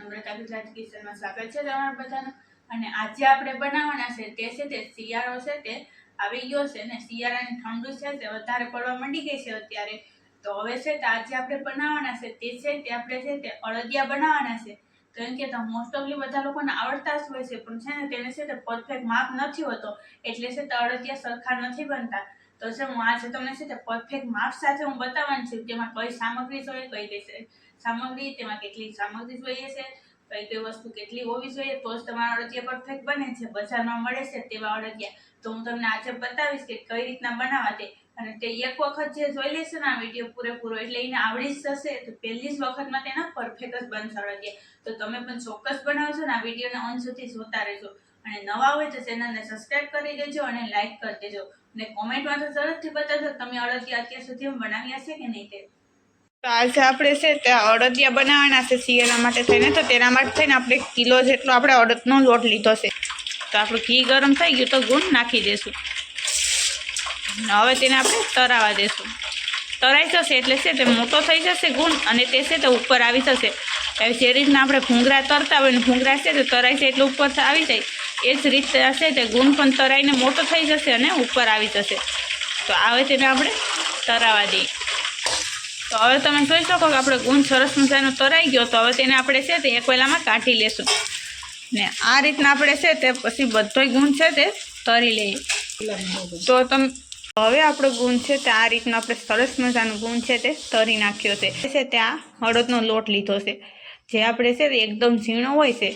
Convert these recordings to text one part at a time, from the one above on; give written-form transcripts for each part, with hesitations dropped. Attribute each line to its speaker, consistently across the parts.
Speaker 1: નમ્રતા ગુજરાત કિચનમાં સ્વાગત છે તમારા બધાનું। અને આજે આપણે બનાવવાના છે તે છે તે શિયાળો છે તે આવી ગયો છે ને શિયાળાની ઠંડુ છે તે વધારે પડવા માંડી ગઈ છે અત્યારે। તો હવે છે તે આજે આપણે બનાવવાના છે તે છે તે આપણે છે તે અળદિયા બનાવવાના છે। તો એમ કે મોસ્ટ ઓફલી બધા લોકોને આવડતા જ હોય છે, પણ છે ને તેને છે તે પરફેક્ટ માપ નથી હોતો, એટલે છે તે અળદિયા સરખા નથી બનતા। તો છે હું આજે તમને છે તે પરફેક્ટ માપ સાથે હું બતાવવાની છું, તેમાં કઈ સામગ્રી જોઈએ, કઈ કઈ સામગ્રી, તેમાં કેટલી સામગ્રી જોઈએ છે, કઈ કઈ વસ્તુ કેટલી હોવી જોઈએ, તો જ તમારા અળદિયા પરફેક્ટ બને છે। બજારમાં મળે છે તેવા અળદિયા તો હું તમને આજે બતાવીશ કે કઈ રીતના બનાવવા તે। અને તે એક વખત જે જોઈ લેશે ને આ વિડીયો પૂરેપૂરો એટલે એને આવડી જ જશે, તો પહેલી જ વખતમાં તેના પરફેક્ટ જ બનશે અળદિયા। તો તમે પણ ચોક્કસ બનાવજો ને આ વિડીયોને અંત સુધી જોતા રહેજો। અને નવા હોય તો ચેનલને સબસ્ક્રાઇબ કરી દેજો અને લાઈક કરી દેજો, અને કોમેન્ટમાં તો ઝડપથી બતાવજો તમે અળદિયા અત્યાર સુધી બનાવ્યા છે કે નહીં તે। તો આજે આપણે છે તે અળદિયા બનાવવાના છે શિયાળા માટે થઈને। તો તેના માટે થઈને આપણે કિલો જેટલો આપણે અડદનો લોટ લીધો છે। તો આપણું ઘી ગરમ થઈ ગયું તો ગુણ નાખી દઈશું। હવે તેને આપણે તરાવા દઈશું। તરાઈ જશે એટલે છે તે મોટો થઈ જશે ગુણ, અને તે છે તે ઉપર આવી જશે। જે રીતના આપણે ભૂંગળા તરતા હોય ને ભૂંગળા છે તે તરાઈ છે એટલે ઉપર આવી જાય, એ જ રીતે હશે તે ગુણ પણ તરાઈને મોટો થઈ જશે અને ઉપર આવી જશે। તો હવે તેને આપણે તરાવા દઈએ। તો હવે તમે જોઈ શકો કે આપણે ગુણ સરસ મજાનો તરાઈ ગયો। તો હવે તેને આપણે છે તે એક વેલામાં કાઢી લેશું, ને આ રીતના આપણે છે તે પછી બધો ગુણ છે તે તરી લઈએ। તો તમે હવે આપણો ગુણ છે તે આ રીતના આપણે સરસ મજાનો ગુણ છે તે તરી નાખ્યો છે। તે આ અડદનો લોટ લીધો છે, જે આપણે છે તે એકદમ ઝીણો હોય છે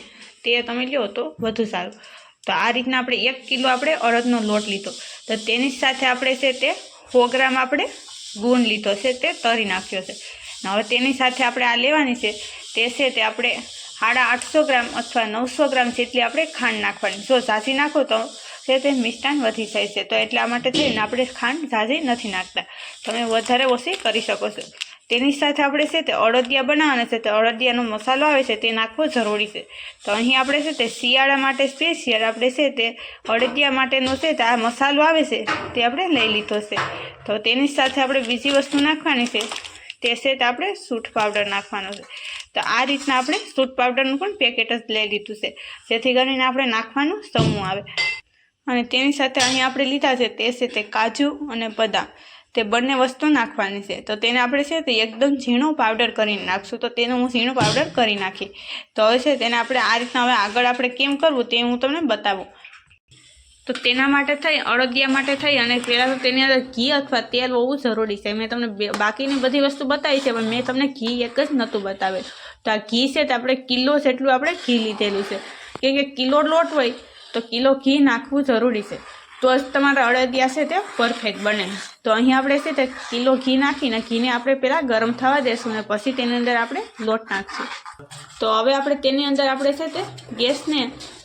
Speaker 1: તે તમે લ્યો તો વધુ સારું। તો આ રીતના આપણે 1 કિલો આપણે અડદનો લોટ લીધો, તો તેની સાથે આપણે છે તે 100 ગ્રામ આપણે ગુણ લીધો છે તે તરી નાખ્યો છે। હવે તેની સાથે આપણે આ લેવાની છે તે છે તે આપણે 850 ગ્રામ અથવા 900 ગ્રામ જેટલી આપણે ખાંડ નાખવાની। જો ઝાઝી નાખો તો તે મિષ્ટાન વધી જાય છે, તો એટલા માટે થઈને આપણે ખાંડ ઝાઝી નથી નાખતા, તમે વધારે ઓછી કરી શકો છો। તેની સાથે આપણે છે તે અળદિયા બનાવવાના છે, તો અળદિયાનો મસાલો આવે છે તે નાખવો જરૂરી છે। તો અહીં આપણે છે તે શિયાળા માટે સ્પેશિયલ આપણે છે તે અળદિયા માટેનો છે તે આ મસાલો આવે છે તે આપણે લઈ લીધો છે। તો તેની સાથે આપણે બીજી વસ્તુ નાખવાની છે તે છે તે આપણે સૂંઠ પાવડર નાખવાનો છે। તો આ રીતના આપણે સૂંઠ પાવડરનું પણ પેકેટ જ લઈ લીધું છે, જેથી કરીને આપણે નાખવાનું સમૂહ આવે। અને તેની સાથે અહીં આપણે લીધા છે તે છે તે કાજુ અને બદામ, તે બંને વસ્તુ નાખવાની છે। તો તેને આપણે છે તે એકદમ ઝીણો પાવડર કરીને નાખશું, તો તેનો હું ઝીણો પાવડર કરી નાખી। તો હવે છે તેને આપણે આ રીતના હવે આગળ આપણે કેમ કરવું તે હું તમને બતાવું। તો તેના માટે થઈ અળદિયા માટે થઈ અને પહેલાં તો તેની અંદર ઘી અથવા તેલ હોવું જરૂરી છે। મેં તમને બાકીની બધી વસ્તુ બતાવી છે, પણ મેં તમને ઘી એક જ નહોતું બતાવેલું। તો આ ઘી છે તે આપણે કિલો જેટલું આપણે ઘી લીધેલું છે, કેમ કે કિલો લોટ હોય તો કિલો ઘી નાખવું જરૂરી છે, તો જ તમારા અળદિયા છે તે પરફેક્ટ બને। તો અહીં આપણે છે તે કિલો ઘી નાખીને ઘીને આપણે પહેલાં ગરમ થવા દેશું ને પછી તેની અંદર આપણે લોટ નાખીશું। તો હવે આપણે તેની અંદર આપણે છે તે ગેસને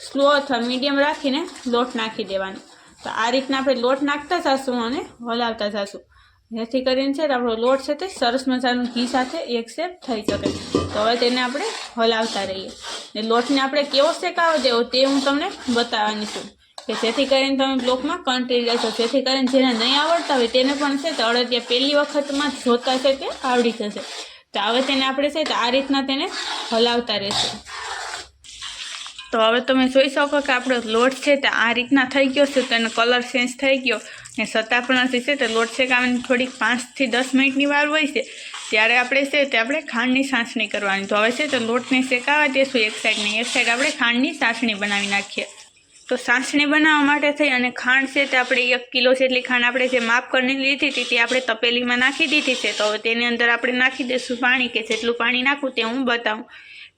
Speaker 1: સ્લો અથવા મીડિયમ રાખીને લોટ નાખી દેવાનો। તો આ રીતના આપણે લોટ નાખતા જઈશું અને હલાવતા જઈશું, જેથી કરીને છે આપણો લોટ છે તે સરસ મજાનું ઘી સાથે એકસેપ થઈ શકે। તો હવે તેને આપણે હલાવતા રહીએ, ને લોટને આપણે કેવો શેકાવો દેવો તે હું તમને બતાવવાની છું, કે જેથી કરીને તમે બ્લોકમાં કન્ટિન્યુ રહેશો, જેથી કરીને જેને નહીં આવડતા હોય તેને પણ છે તે અળદિયા પહેલી વખતમાં જોતા છે તે આવડી જશે। તો હવે તેને આપણે છે તે આ રીતના તેને હલાવતા રહેશું। તો હવે તમે જોઈ શકો કે આપણો લોટ છે તે આ રીતના થઈ ગયો છે, તેનો કલર ચેન્જ થઈ ગયો, ને છતાં પણ હજી છે તે લોટ શેકાવાની થોડીક 5 થી 10 મિનિટની વાર હોય છે, ત્યારે આપણે છે તે આપણે ખાંડની ચાસણી કરવાની। તો હવે છે તો લોટને શેકાવા દેશું એક સાઈડ આપણે ખાંડની ચાસણી બનાવી નાખીએ। તો ચાસણી બનાવવા માટે થઈ અને ખાંડ છે તે આપણે 1 કિલો જેટલી ખાંડ આપણે જે માપ કરીને લીધી હતી તે આપણે તપેલીમાં નાખી દીધી છે। તો હવે તેની અંદર આપણે નાખી દઈશું પાણી, કે જેટલું પાણી નાખવું તે હું બતાવું,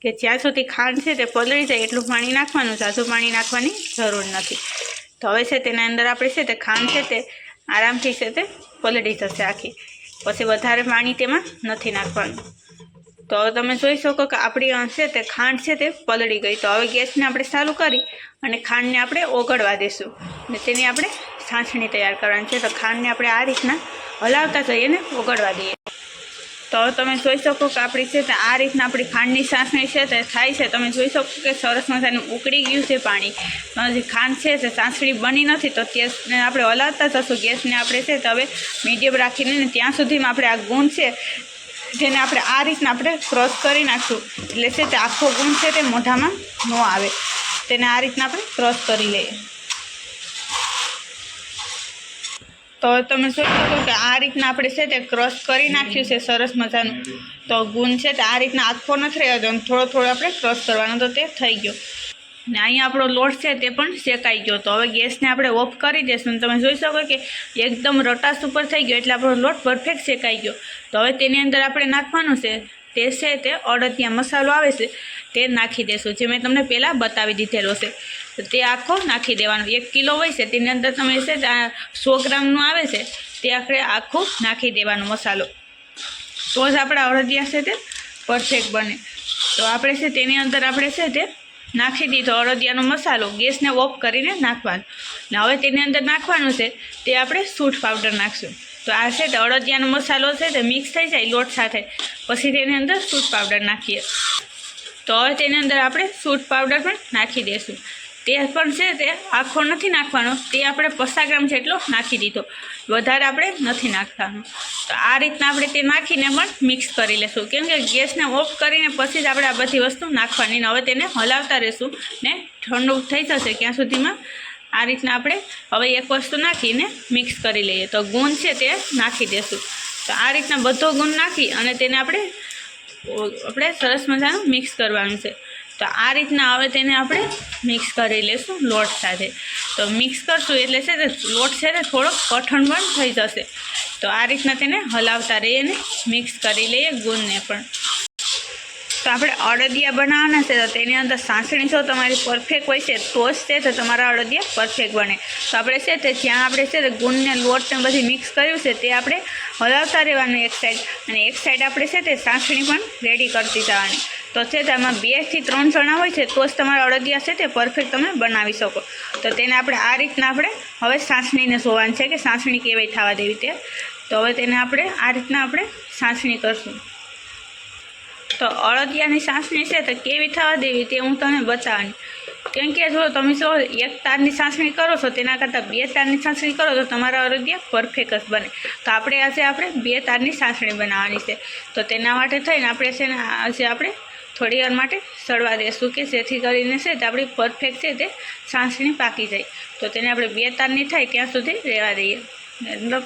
Speaker 1: કે જ્યાં સુધી ખાંડ છે તે પલળી જાય એટલું પાણી નાખવાનું, ઝાઝું પાણી નાખવાની જરૂર નથી। તો હવે છે તેના અંદર આપણે છે તે ખાંડ છે તે આરામથી છે તે પલળી જશે આખી, પછી વધારે પાણી તેમાં નથી નાખવાનું। તો હવે તમે જોઈ શકો કે આપણી છે તે ખાંડ છે તે પલળી ગઈ। તો હવે ગેસને આપણે ચાલુ કરી અને ખાંડને આપણે ઓગળવા દઈશું, ને તેની આપણે ચાસણી તૈયાર કરવાની છે। તો ખાંડને આપણે આ રીતના હલાવતા જઈએ ને ઓગળવા દઈએ। તો હવે તમે જોઈ શકો કે આપણી છે તે આ રીતના આપણી ખાંડની ચાસણી છે તે થાય છે। તમે જોઈ શકો કે સરસ મજાનું ઉકળી ગયું છે પાણી, હજી ખાંડ છે તે ચાસણી બની નથી, તો ગેસને આપણે હલાવતા જશું। ગેસને આપણે છે તો હવે મીડિયમ રાખીને ત્યાં સુધીમાં આપણે આ ગુણ છે જેને આપણે આ રીતના આપણે ક્રોસ કરી નાખશું એટલે છે તે આખો ગુણ છે તે મોઢામાં ન આવે. તેને આ રીતના આપણે ક્રોસ કરી લઈએ. તો તમે જોઈ શકો કે આ રીતના આપણે છે તે ક્રોસ કરી નાખ્યું છે સરસ મજાનું. તો ગુણ છે તે આ રીતના આખો નથી રહ્યો, થોડો થોડો આપણે ક્રોસ કરવાનો, તો તે થઈ ગયો. ને અહીંયા આપણો લોટ છે તે પણ શેકાઈ ગયો. તો હવે ગેસને આપણે ઓફ કરી દઈશું. તમે જોઈ શકો કે એકદમ રટાસ ઉપર થઈ ગયો એટલે આપણો લોટ પરફેક્ટ શેકાઈ ગયો. તો હવે તેની અંદર આપણે નાખવાનું છે તે છે તે અડદિયા મસાલો આવે છે તે નાખી દઈશું, જે મેં તમને પહેલાં બતાવી દીધેલો છે. તો તે આખો નાખી દેવાનો. 1 કિલો હોય છે તેની અંદર તમે છે 100 ગ્રામનું આવે છે તે આપણે આખું નાખી દેવાનો મસાલો. તો જ આપણા અડદિયા છે તે પરફેક્ટ બને. તો આપણે છે તેની અંદર આપણે છે તે નાખી દીધો અડદિયાનો મસાલો. ગેસને ઓફ કરીને નાખવાનો. ને હવે તેની અંદર નાખવાનું છે તે આપણે સૂંઠ પાવડર નાખશું. તો આ છે તે અડદિયાનો મસાલો છે તે મિક્સ થઈ જાય લોટ સાથે, પછી તેની અંદર સૂંઠ પાવડર નાખીએ. તો હવે તેની અંદર આપણે સૂંઠ પાવડર પણ નાખી દઈશું. તે પણ છે તે આખો નથી નાખવાનો, તે આપણે 50 ગ્રામ જેટલો નાખી દીધો, વધારે આપણે નથી નાખવાનો. તો આ રીતના આપણે તે નાખીને પણ મિક્સ કરી લેશું, કેમ કે ગેસને ઓફ કરીને પછી જ આપણે આ બધી વસ્તુ નાખવાની. ને હવે તેને હલાવતા રહીશું ને ઠંડુ થઈ જશે ત્યાં સુધીમાં આ રીતના આપણે હવે એક વસ્તુ નાખીને મિક્સ કરી લઈએ. તો ગુણ છે તે નાખી દઈશું. તો આ રીતના બધો ગુણ નાખી અને તેને આપણે સરસ મજાનું મિક્સ કરવાનું છે. તો આ રીતના હવે તેને આપણે મિક્સ કરી લઈશું લોટ સાથે. તો મિક્સ કરશું એટલે છે તે લોટ છે તે થોડોક કઠણ પણ થઈ જશે. તો આ રીતના તેને હલાવતા રહીએ ને મિક્સ કરી લઈએ ગુણને પણ. તો આપણે અડદિયા બનાવવાના છે તો તેની અંદર સાસણી જો તમારી પરફેક્ટ હોય છે તો જ છે તો તમારા અડદિયા પરફેક્ટ બને. તો આપણે છે તે જ્યાં આપણે છે તે ગુણને લોટને બધી મિક્સ કર્યું છે તે આપણે હલાવતા રહેવાનું એક સાઈડ, અને એક સાઈડ આપણે છે તે સાસણી પણ રેડી કરતી જવાની. તો છે તેમાં 2 થી 3 જણા હોય છે તો જ તમારા અડદિયા છે તે પરફેક્ટ તમે બનાવી શકો. તો તેને આપણે આ રીતના આપણે હવે સાસણીને જોવાનું છે કે સાસણી કેવી થવા દેવી તે. તો હવે તેને આપણે આ રીતના આપણે સાસણી કરશું. તો અડદિયાની સાસણી છે તો કેવી થવા દેવી તે હું તમને બતાવવાની. કેમ કે જો તમે 1 તારની સાસણી કરો છો તેના કરતાં 2 તારની સાસણી કરો તો તમારા અડદિયા પરફેક્ટ જ બને. તો આપણે આજે આપણે 2 તારની સાસણી બનાવવાની છે. તો તેના માટે થઈને આપણે છે ને આજે આપણે થોડી વાર માટે સળવા દઈશું કે જેથી કરીને છે તે આપણી પરફેક્ટ છે તે સાસણી પાકી જાય. તો તેને આપણે 2 તારની થાય ત્યાં સુધી રહેવા દઈએ,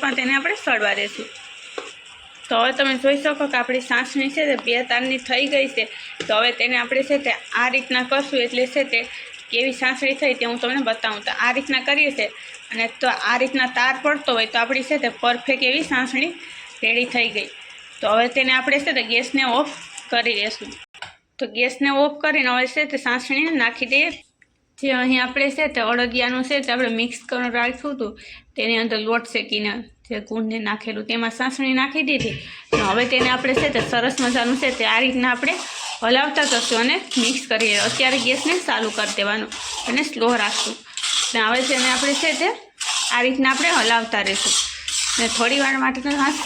Speaker 1: પણ તેને આપણે સળવા દઈશું. તો હવે તમે જોઈ શકો કે આપણી સાસણી છે તે 2 તારની થઈ ગઈ છે. તો હવે તેને આપણે છે તે આ રીતના કરશું એટલે છે તે કેવી સાસણી થઈ તે હું તમને બતાવું. તો આ રીતના કરીએ છીએ અને તો આ રીતના તાર પડતો હોય તો આપણી છે તે પરફેક્ટ એવી સાસણી રેડી થઈ ગઈ. તો હવે તેને આપણે છે તે ગેસને ઓફ કરી દઈશું. તો ગેસને ઓફ કરીને હવે છે તે સાસણીને નાખી દઈએ. જે અહીં આપણે છે તે અડદિયાનું છે તે આપણે મિક્સ કરીને રાખ્યું હતું તેની અંદર લોટ શેકીને જે ગુણને નાખેલું તેમાં સાસણી નાખી દીધી. અને હવે તેને આપણે છે તે સરસ મજાનું છે તે આ રીતના આપણે હલાવતા જશું અને મિક્સ કરીએ. અત્યારે ગેસને ચાલુ કરી દેવાનું અને સ્લો રાખશું. અને હવે તેને આપણે છે તે આ રીતના આપણે હલાવતા રહીશું. અને થોડી વાર માટે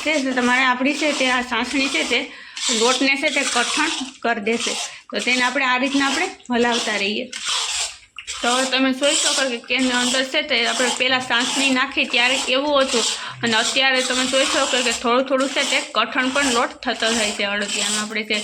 Speaker 1: છે તમારે આપણી છે તે આ સાસણી છે તે લોટને છે તે કઠણ કરી દેશે. તો તેને આપણે આ રીતના આપણે હલાવતા રહીએ. તો હવે તમે જોઈ શકો કે કેની અંદર છે તે આપણે પહેલાં સાસણી નાખી ત્યારે કેવું હતું અને અત્યારે તમે જોઈ શકો કે થોડું થોડું છે તે કઠણ પણ લોટ થતો થાય છે. અડદિયાનું આપણે જે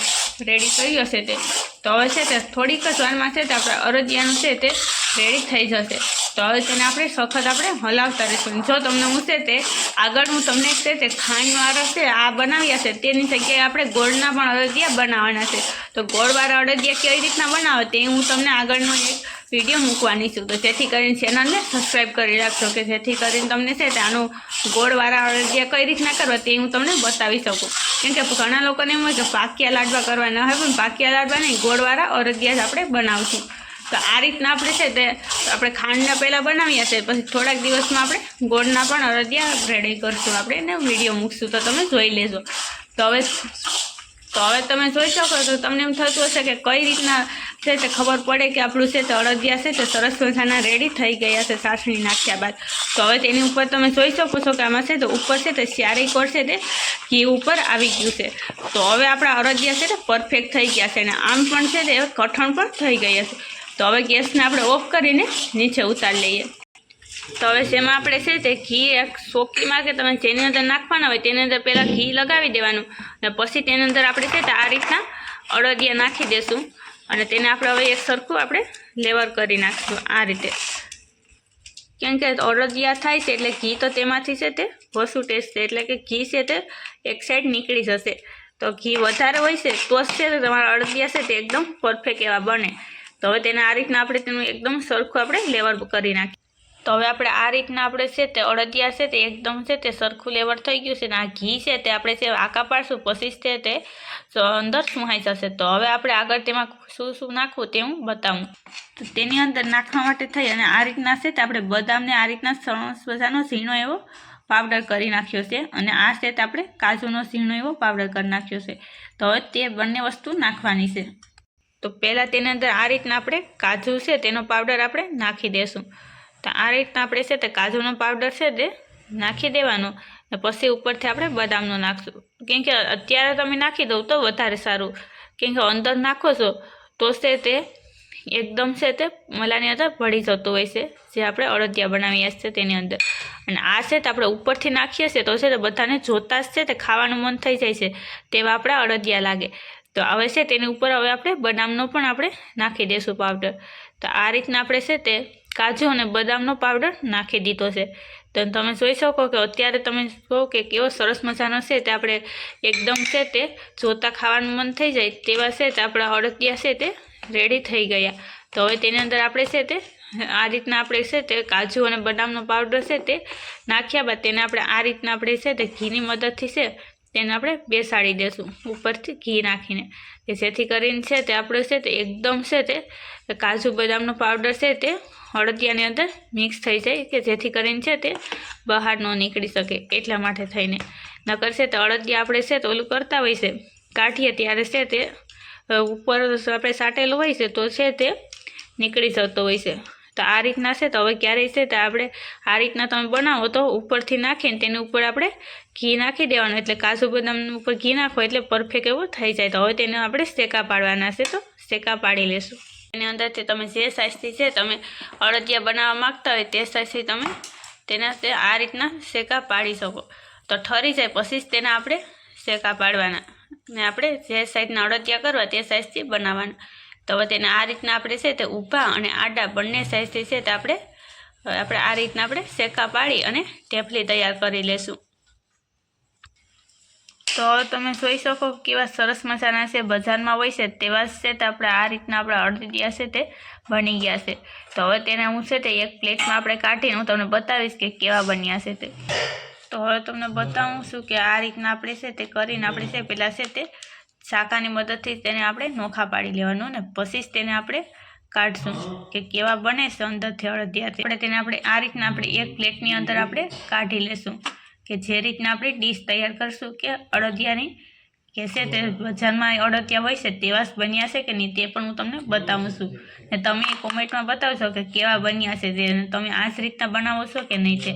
Speaker 1: રેડી કર્યું હશે તે તો હવે છે તે થોડીક જ વારમાં છે તે આપણે અડદિયાનું છે તે રેડી થઈ જશે. તો હવે તેને આપણે સખત આપણે હલાવતા રહીશું. જો તમને હું છે તે આગળ હું તમને છે તે ખાંડવાળા છે આ બનાવ્યા છે તેની જગ્યાએ આપણે ગોળના પણ અડદિયા બનાવવાના છે. તો ગોળવાળા અડદિયા કેવી રીતના બનાવે તે હું તમને આગળનો એક વિડીયો મૂકવાની છું. તો જેથી કરીને ચેનલને સબસ્ક્રાઈબ કરી રાખજો કે જેથી કરીને તમને છે તે આનું ગોળવાળા અડદિયા કઈ રીતના કરવા તે હું તમને બતાવી શકું. કેમ કે ઘણા લોકોને એમ હોય કે પાકિયા લાડવા કરવા ન હોય, પણ પાકિયા લાડવા નહીં ગોળવાળા અડદિયા જ આપણે બનાવશું. તો આ રીતના આપણે છે તે આપણે ખાંડના પહેલાં બનાવ્યા છે, પછી થોડાક દિવસમાં આપણે ગોળના પણ અડદિયા રેડી કરશું આપણે એને વિડીયો મૂકશું તો તમે જોઈ લેજો. તો હવે તમે જોઈ શકો તો તમને એમ થતું હશે કે કઈ રીતના છે તે ખબર પડે કે આપણું છે તે અડદિયા છે તે સરસ મજાના રેડી થઈ ગયા છે સાસણી નાખ્યા બાદ. તો હવે તેની ઉપર તમે જોઈ શકો છો કે આમાં છે તો ઉપર છે તે સ્યારી કોર છે તે ઘી ઉપર આવી ગયું છે. તો હવે આપણા અડદિયા છે તે પરફેક્ટ થઈ ગયા છે અને આમ પણ છે તે કઠણ પણ થઈ ગયા છે. તો હવે ગેસને આપણે ઓફ કરીને નીચે ઉતારી લઈએ. તો હવે જેમાં આપણે છે તે ઘી એક સોકીમાં કે તમે જેની અંદર નાખવાના હોય તેની અંદર પહેલાં ઘી લગાવી દેવાનું અને પછી તેની અંદર આપણે છે તે આ રીતના અડદિયા નાખી દઈશું અને તેને આપણે હવે એક સરખું આપણે લેવર કરી નાખીશું આ રીતે. કેમ કે અડદિયા થાય છે એટલે ઘી તો તેમાંથી છે તે ઓછું ટેસ્ટ છે, એટલે કે ઘી છે તે એક સાઈડ નીકળી જશે. તો ઘી વધારે હોય છે તો જ છે તો તમારા અડદિયા છે તે એકદમ પરફેક્ટ એવા બને. તો હવે તેને આ રીતના આપણે તેનું એકદમ સરખું આપણે લેવર કરી નાખીએ. તો હવે આપણે આ રીતના આપણે છે તે અડદિયા છે તે એકદમ છે તે સરખું લેવર થઈ ગયું છે ને આ ઘી છે તે આપણે જે આકા પાડશું પછી છે તે અંદર સુહાઈ જશે. તો હવે આપણે આગળ તેમાં શું શું નાખવું તે હું બતાવું. તો તેની અંદર નાખવા માટે થઈ અને આ રીતના છે તે આપણે બદામને આ રીતના સરસ મજાનો ઝીણો એવો પાવડર કરી નાખ્યો છે અને આ છે તે આપણે કાજુનો ઝીણો એવો પાવડર કરી નાખ્યો છે. તો હવે તે બંને વસ્તુ નાખવાની છે. તો પહેલાં તેની અંદર આ રીતના આપણે કાજુ છે તેનો પાવડર આપણે નાખી દઈશું. તો આ રીતના આપણે છે તે કાજુનો પાવડર છે તે નાખી દેવાનો ને પછી ઉપરથી આપણે બદામનો નાખશું. કેમ કે અત્યારે તમે નાખી દઉં તો વધારે સારું, કેમ કે અંદર નાખો છો તો છે તે એકદમ છે તે મલાની અંદર ભળી જતું હોય છે જે આપણે અડદિયા બનાવીએ છીએ તેની અંદર. અને આ છે તે આપણે ઉપરથી નાખીએ છીએ તો છે તે બધાને જોતાં જ છે તે ખાવાનું મન થઈ જાય છે તેવા આપણા અડદિયા લાગે. તો હવે છે તેની ઉપર હવે આપણે બદામનો પણ આપણે નાખી દઈશું પાવડર. તો આ રીતના આપણે છે તે કાજુ અને બદામનો પાવડર નાખી દીધો છે. તો તમે જોઈ શકો કે અત્યારે તમે કહો કે કેવો સરસ મજાનો છે તે આપણે એકદમ છે તે જોતાં ખાવાનું મન થઈ જાય તેવા છે તે આપણા અડદિયા છે તે રેડી થઈ ગયા. તો હવે તેની અંદર આપણે છે તે આ રીતના આપણે છે તે કાજુ અને બદામનો પાવડર છે તે નાખ્યા બાદ તેને આપણે આ રીતના આપણે છે તે ઘીની મદદથી છે તેને આપણે બેસાડી દઈશું ઉપરથી ઘી નાખીને, કે જેથી કરીને છે તે આપણે છે તે એકદમ છે તે કાજુ બદામનો પાવડર છે તે અડદિયાની અંદર મિક્સ થઈ જાય, કે જેથી કરીને છે તે બહાર ન નીકળી શકે. એટલા માટે થઈને નકર છે તે અડદિયા આપણે છે તો ઓલું કરતા હોય છે કાઢીએ ત્યારે છે તે ઉપર આપણે સાટેલું હોય છે તો છે તે નીકળી જતો હોય છે. તો આ રીતના છે તો હવે ક્યારેય છે તો આપણે આ રીતના તમે બનાવો તો ઉપરથી નાખીને તેની ઉપર આપણે ઘી નાખી દેવાનું, એટલે કાજુ બદામ ઉપર ઘી નાખો એટલે પરફેક્ટ એવો થઈ જાય. તો હવે તેને આપણે શેકા પાડવાના છે તો શેકા પાડી લેશું. એની અંદરથી તમે જે સાઇઝથી છે તમે અડદિયા બનાવવા માગતા હોય તે સાઇઝથી તમે તેના તે આ રીતના શેકા પાડી શકો. તો ઠરી જાય પછી જ તેને આપણે શેકા પાડવાના ને આપણે જે સાઈઝના અડદિયા કરવા તે સાઇઝથી બનાવવાના. તો હવે તેને આ રીતના આપણે છે તે ઊભા અને આડા બંને સાઇઝથી છે તે આપણે આ રીતના આપણે શેકા પાડી અને ઢેફલી તૈયાર કરી લેશું. તો તમે જોઈ શકો કેવા સરસ મજાના છે બજારમાં હોય છે તેવા જ છે તે આપણે આ રીતના આપણા અડદિયા છે તે બની ગયા છે. તો હવે તેને હું છે તે એક પ્લેટમાં આપણે કાઢીને હું તમને બતાવીશ કે કેવા બન્યા છે તે. તો હવે તમને બતાવું છું કે આ રીતના આપણે છે તે કરીને આપણે છે પહેલાં છે તે શાકાની મદદથી તેને આપણે નોખા પાડી લેવાનું ને પછી જ તેને આપણે કાઢશું કે કેવા બને છે અંદરથી અડદિયા. આપણે તેને આપણે આ રીતના આપણે એક પ્લેટની અંદર આપણે કાઢી લેશું, કે જે રીતના આપણે ડીશ તૈયાર કરશું કે અડદિયાની કે છે તે બજારમાં અડદિયા હોય છે તેવા જ બન્યા છે કે નહીં તે પણ હું તમને બતાવું છું. ને તમે કોમેન્ટમાં બતાવશો કે કેવા બન્યા છે તે તમે આ જ રીતના બનાવો છો કે નહીં તે.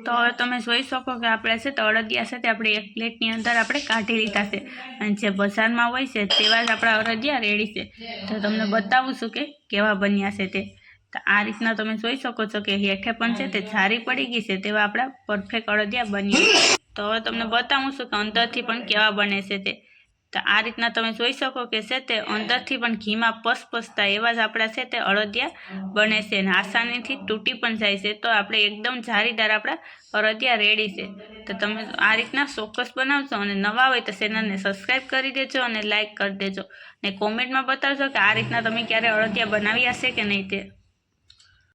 Speaker 1: તો હવે તમે જોઈ શકો કે આપણે છે તો અડદિયા છે તે આપણે એક પ્લેટની અંદર આપણે કાઢી લીધા છે અને જે બજારમાં હોય છે તેવા જ આપણા અડદિયા રેડી છે. તો તમને બતાવું છું કે કેવા બન્યા છે તે. તો આ રીતના તમે જોઈ શકો છો કે હેઠે પણ છે તે જારી પડી ગઈ છે તેવા આપણા પરફેક્ટ અડદિયા બન્યા. તો હવે તમને બતાવું છું કે અંદરથી પણ કેવા બને છે તે. તો આ રીતના તમે જોઈ શકો કે છે તે અંદરથી પણ ઘીમાં પસપસતા એવા જ આપણા છે તે અડદિયા બને છે અને આસાનીથી તૂટી પણ જાય છે. તો આપણે એકદમ જારીદાર આપણા અડદિયા રેડી છે. તો તમે આ રીતના ચોક્કસ બનાવજો અને નવા હોય તો ચેનલને સબસ્ક્રાઈબ કરી દેજો અને લાઇક કરી દેજો ને કોમેન્ટમાં બતાવજો કે આ રીતના તમે ક્યારે અડદિયા બનાવ્યા છે કે નહીં તે.